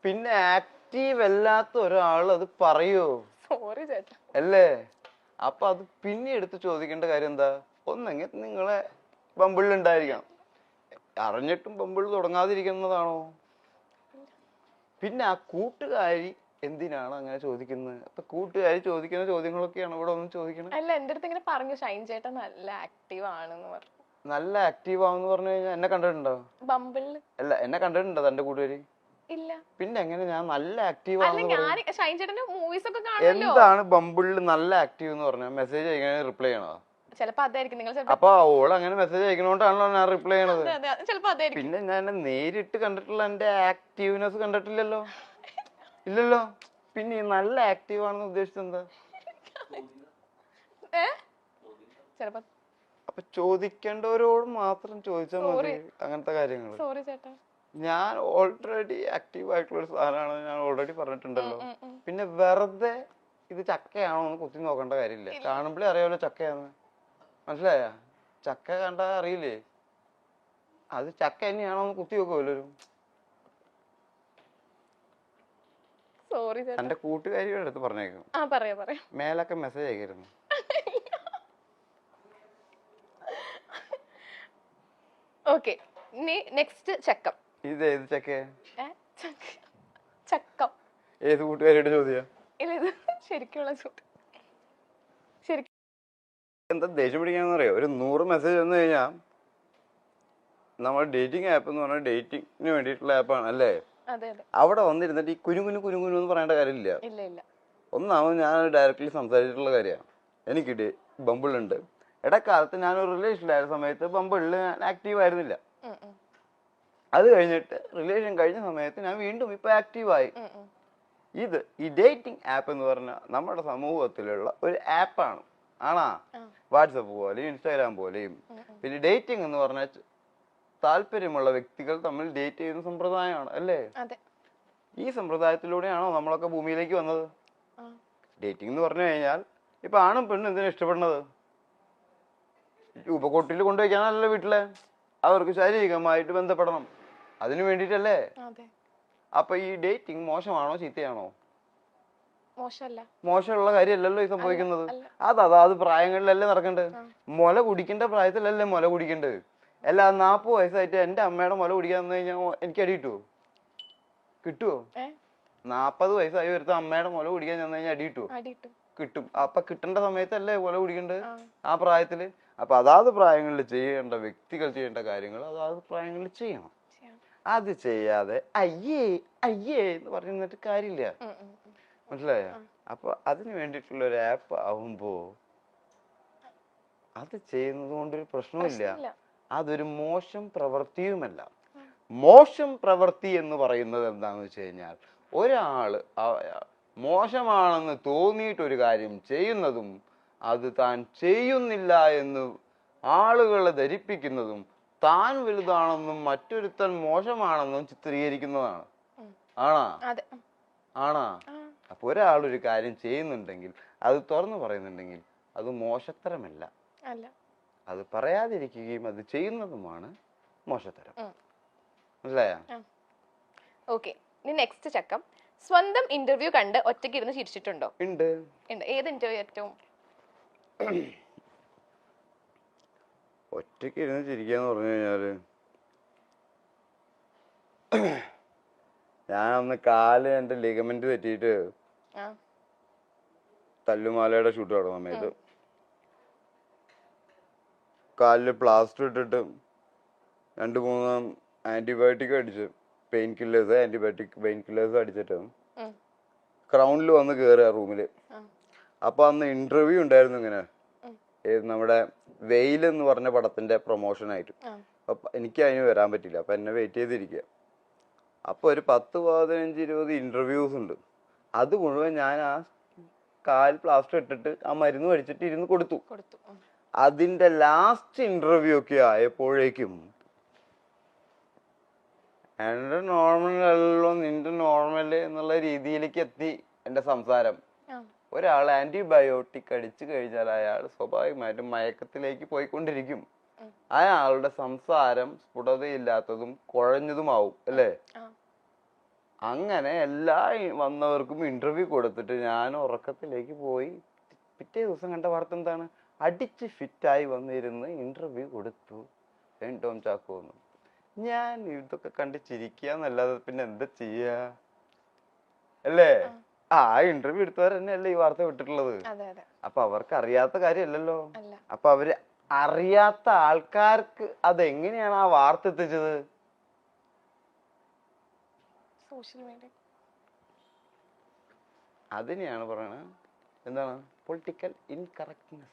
പിന്നെ ആക്റ്റീവ് അല്ലാത്ത ഒരാൾ അത് പറയോ? സോറി ചേട്ടാ. അല്ലേ? അപ്പൊ അത് പിന്നെ എടുത്ത് ചോദിക്കേണ്ട കാര്യം എന്താ? ഒന്നെങ്കിൽ നിങ്ങളെ ബമ്പിളിൽ ഉണ്ടായിരിക്കണം, അറിഞ്ഞിട്ടും ബമ്പിൾ തുടങ്ങാതിരിക്കുന്നതാണോ? പിന്നെ ആ കൂട്ടുകാരി എന്തിനാണ് അങ്ങനെ ചോദിക്കുന്നത്? അപ്പൊ കൂട്ടുകാരി ചോദിക്കുന്ന ചോദ്യങ്ങളൊക്കെയാണ് ഇവിടെ ഒന്നും ചോദിക്കണം. അല്ല, എന്റെ അടുത്ത് ഇങ്ങനെ പറഞ്ഞു ഷൈൻ ചേട്ടൻ നല്ല ആക്റ്റീവ് ആണെന്ന് പറഞ്ഞു. നല്ല ആക്റ്റീവ് ആവെന്ന് പറഞ്ഞു കഴിഞ്ഞാൽ എന്നെ കണ്ടിട്ടുണ്ടോ? ബമ്പിളില് അല്ല, എന്നെ കണ്ടിട്ടുണ്ടോ തന്റെ കൂട്ടുകാരി? ഇല്ല. പിന്നെ എങ്ങനെ ഞാൻ നല്ല ആക്റ്റീവ് അല്ല, ആണെന്ന് ഞാൻ പറയും? ഷൈൻ ചേട്ടന്റെ മൂവീസ് ഒക്കെ കാണുമല്ലോ. എന്താണ് ബമ്പിളിൽ നല്ല ആക്റ്റീവ് എന്ന് പറഞ്ഞാൽ? മെസ്സേജ് അയക്കണേ റിപ്ലൈ ചെയ്യണോ? ചിലപ്പോ അതായിരിക്കും നിങ്ങൾ. അപ്പൊ ഓള് അങ്ങനെ മെസ്സേജ് അയക്കണോണ്ടാണല്ലോ ഞാൻ റിപ്ലൈ ചെയ്യണത്. ചിലപ്പോ അതായിരിക്കും. പിന്നെ ഞാൻ നേരിട്ട് കണ്ടിട്ടുള്ള എന്റെ ആക്റ്റീവ്നെസ് കണ്ടിട്ടില്ലല്ലോ. ഇല്ലല്ലോ. പിന്നെ ഈ നല്ല ആക്റ്റീവ് ആണെന്ന് ഉദ്ദേശിച്ചത് എന്താ? ചിലപ്പോ. അപ്പൊ ചോദിക്കേണ്ടവരോട് മാത്രം ചോദിച്ചാൽ മതി അങ്ങനത്തെ കാര്യങ്ങൾ. സോറി ചേട്ടാ. ഞാൻ ഓൾറെഡി ആക്റ്റീവ് ആയിട്ടുള്ള ഒരു സാധനമാണ്, ഞാൻ ഓൾറെഡി പറഞ്ഞിട്ടുണ്ടല്ലോ. പിന്നെ വെറുതെ ഇത് ചക്കയാണോ എന്ന് കുത്തി നോക്കേണ്ട കാര്യമില്ല. കാണുമ്പോഴേ അറിയാമല്ലോ ചക്കയാന്ന്. മനസ്സിലായ? ചക്ക കണ്ടാ അറിയില്ലേ അത് ചക്ക തന്നെയാണോ എന്ന് കുത്തി നോക്കുമല്ലോ. സോറി ചേട്ടാ. എന്റെ കൂട്ടുകാരിയുടെ അടുത്ത് പറഞ്ഞേക്കും, മേലൊക്കെ മെസ്സേജ് അയക്കരുന്നു. ഓക്കെ, നെക്സ്റ്റ് ചക്കം. ഇത് ഏത് ചക്ക? ചക്കം ഏത് കൂട്ടുകാരിയുടെ ചോദ്യം? ഇല്ല, ഇത് ശരിക്കുള്ള ചോദ്യം. ശരിക്കും എന്താ ദേഷ്യം പിടിക്കാന്ന് അറിയോ? ഒരു 100 മെസ്സേജ് വന്നു കഴിഞ്ഞാൽ നമ്മൾ ഡേറ്റിംഗ് ആപ്പ് എന്ന് പറഞ്ഞാൽ ഡേറ്റിങ്ങിന് വേണ്ടിയിട്ടുള്ള ആപ്പാണ് അല്ലേ? അവിടെ വന്നിരുന്നിട്ട് ഈ കുനുകുനു കുനുകുനു എന്ന് പറയേണ്ട കാര്യമില്ല. ഒന്നാമത് ഞാൻ ഡയറക്റ്റ്ലി സംസാരിച്ചിട്ടുള്ള കാര്യമാണ്. എനിക്ക് ബമ്പിളുണ്ട്. ഇടക്കാലത്ത് ഞാനൊരു റിലേഷനിലായ സമയത്ത് ബമ്പിളിൽ ഞാൻ ആക്റ്റീവ് ആയിരുന്നില്ല. അത് കഴിഞ്ഞിട്ട് റിലേഷൻ കഴിഞ്ഞ സമയത്ത് ഞാൻ വീണ്ടും ഇപ്പൊ ആക്റ്റീവായി. ഇത് ഈ ഡേറ്റിംഗ് ആപ്പ് എന്ന് പറഞ്ഞാൽ നമ്മുടെ സമൂഹത്തിലുള്ള ഒരു ആപ്പാണ്. ആണാ? വാട്സപ്പ് പോലെയും ഇൻസ്റ്റാഗ്രാം പോലെയും. പിന്നെ ഡേറ്റിംഗ് എന്ന് പറഞ്ഞാൽ താല്പര്യമുള്ള വ്യക്തികൾ തമ്മിൽ ഡേറ്റ് ചെയ്യുന്ന സമ്പ്രദായമാണ് അല്ലേ? ഈ സമ്പ്രദായത്തിലൂടെയാണോ നമ്മളൊക്കെ ഭൂമിയിലേക്ക് വന്നത്? ഡേറ്റിംഗ് എന്ന് പറഞ്ഞു കഴിഞ്ഞാൽ ഇപ്പൊ ആണും പെണ്ണും എന്തിനാ ഇഷ്ടപ്പെടുന്നത്? രൂപക്കൊട്ടിൽ കൊണ്ടുവയ്ക്കാനല്ലോ വീട്ടിലെ. അവർക്ക് ശാരീരികമായിട്ട് ബന്ധപ്പെടണം, അതിനു വേണ്ടിട്ടല്ലേ? അപ്പൊ ഈ ഡേറ്റിംഗ് മോശമാണോ ചീത്തയാണോ? മോശമുള്ള കാര്യമല്ലല്ലോ ഈ സംഭവിക്കുന്നത്. അതാത് പ്രായങ്ങളിലല്ലേ നടക്കണ്ടത്. മുല കുടിക്കേണ്ട പ്രായത്തിലല്ലേ മുല കുടിക്കേണ്ടത്. അല്ല 40 വയസ്സായിട്ട് എന്റെ അമ്മയുടെ മുല കുടിക്കാൻ വന്നു കഴിഞ്ഞാൽ എനിക്ക് അടി കിട്ടുവോ? കിട്ടുവോ? 40 വയസ്സായി വരുത്ത അമ്മയുടെ മുല കുടിക്കാൻ ചെന്ന് കഴിഞ്ഞാൽ അടി കിട്ടുവോ? കിട്ടും. അപ്പൊ കിട്ടേണ്ട സമയത്തല്ലേ മുല കുടിക്കേണ്ടത്, ആ പ്രായത്തില്. അപ്പൊ അതാത് പ്രായങ്ങളിൽ ചെയ്യേണ്ട വ്യക്തികൾ ചെയ്യേണ്ട കാര്യങ്ങൾ അതാത് പ്രായങ്ങളിൽ ചെയ്യണം. അത് ചെയ്യാതെ അയ്യേ അയ്യേ എന്ന് പറഞ്ഞിട്ട് കാര്യമില്ല. മനസ്സിലായ? അപ്പൊ അതിന് വേണ്ടിയിട്ടുള്ള ഒരു ആപ്പ് ആവുമ്പോ അത് ചെയ്യുന്നത് കൊണ്ടൊരു പ്രശ്നമില്ല. അതൊരു മോശം പ്രവൃത്തിയുമല്ല. മോശം പ്രവൃത്തി എന്ന് പറയുന്നത് എന്താണെന്ന് വെച്ച് കഴിഞ്ഞാൽ ഒരാള് മോശമാണെന്ന് തോന്നിയിട്ടൊരു കാര്യം ചെയ്യുന്നതും അത് താൻ ചെയ്യുന്നില്ല എന്ന് ആളുകളെ ധരിപ്പിക്കുന്നതും താൻ വലുതാണെന്നും മറ്റൊരുത്തൻ മോശമാണെന്നും ചിത്രീകരിക്കുന്നതാണ്. ആണാ? അപ്പൊ ഒരാളൊരു കാര്യം ചെയ്യുന്നുണ്ടെങ്കിൽ അത് തുറന്നു പറയുന്നുണ്ടെങ്കിൽ അത് മോശത്തരമല്ല. അത് പറയാതിരിക്കുകയും അത് ചെയ്യുന്നതുമാണ് മോശത്തരം. മനസ്സിലായ? ഓക്കെ, നെക്സ്റ്റ് ചക്കം. സ്വന്തം ഇന്റർവ്യൂ കണ്ട് ഒറ്റയ്ക്ക് ഇരുന്ന് ചിരിച്ചിട്ടുണ്ടോ? ഉണ്ട്. ഏത് ഇന്റർവ്യൂ ഏറ്റവും? ഒറ്റയ്ക്ക് ഇരുന്ന് ചിരിക്കാന്ന് പറഞ്ഞു കഴിഞ്ഞാല് ഞാൻ അന്ന് കാല് എന്റെ ലിഗമെന്റ് തെറ്റിയിട്ട് തല്ലുമാലയുടെ ഷൂട്ട് നടന്ന സമയത്ത് കാലില് പ്ലാസ്റ്റർ ഇട്ടിട്ട് 2-3 ആന്റിബയോട്ടിക് അടിച്ച് പെയിൻ കില്ലേഴ്സ് അടിച്ചിട്ട് ക്രൗണിൽ വന്ന് കയറുക റൂമില്. അപ്പൊ അന്ന് ഇന്റർവ്യൂ ഉണ്ടായിരുന്നു. ഇങ്ങനെ നമ്മുടെ വെയിൽ എന്ന് പറഞ്ഞ പടത്തിന്റെ പ്രൊമോഷൻ ആയിട്ട്. അപ്പൊ എനിക്ക് അതിന് വരാൻ പറ്റില്ല. അപ്പൊ എന്നെ വെയിറ്റ് ചെയ്തിരിക്കുക. അപ്പൊ ഒരു 10-15-20 ഇന്റർവ്യൂസ് ഉണ്ട്. അത് മുഴുവൻ ഞാൻ ആ കാൽ പ്ലാസ്റ്റർ ഇട്ടിട്ട് ആ മരുന്ന് കഴിച്ചിട്ട് ഇരുന്ന് കൊടുത്തു. അതിന്റെ ലാസ്റ്റ് ഇന്റർവ്യൂ ഒക്കെ ആയപ്പോഴേക്കും എന്റെ നോർമൽ അല്ലല്ലോ നിന്റെ നോർമല് എന്നുള്ള രീതിയിലേക്ക് എത്തി എന്റെ സംസാരം. ഒരാൾ ആന്റിബയോട്ടിക് അടിച്ചു കഴിഞ്ഞാൽ അയാൾ സ്വാഭാവികമായിട്ടും മയക്കത്തിലേക്ക് പോയിക്കൊണ്ടിരിക്കും. അയാളുടെ സംസാരം സ്ഫുടതയില്ലാത്തതും കുഴഞ്ഞതുമാവും അല്ലേ? അങ്ങനെ എല്ലാ വന്നവർക്കും ഇന്റർവ്യൂ കൊടുത്തിട്ട് ഞാൻ ഉറക്കത്തിലേക്ക് പോയി. പിറ്റേ ദിവസം കണ്ട വാർത്ത എന്താണ്? അടിച്ച് ഫിറ്റായി വന്നിരുന്ന് ഇന്റർവ്യൂ കൊടുത്തു ടോം ചാക്കോ എന്ന്. ഞാൻ ഇതൊക്കെ കണ്ട് ചിരിക്കാന്നല്ലാതെ പിന്നെ എന്താ ചെയ്യാ അല്ലേ? ആ ഇന്റർവ്യൂ എടുത്തവർ തന്നെയല്ലേ ഈ വാർത്ത വിട്ടിട്ടുള്ളത്. അപ്പൊ അവർക്ക് അറിയാത്ത കാര്യമല്ലല്ലോ. അപ്പൊ അവര് അറിയാത്ത ആൾക്കാർക്ക് അതെങ്ങനെയാണ് ആ വാർത്ത എത്തിച്ചത്? Social media. അതിനെയാണ് പറയണത് എന്താണ് പൊളിറ്റിക്കൽ ഇൻകറക്റ്റ്നെസ്.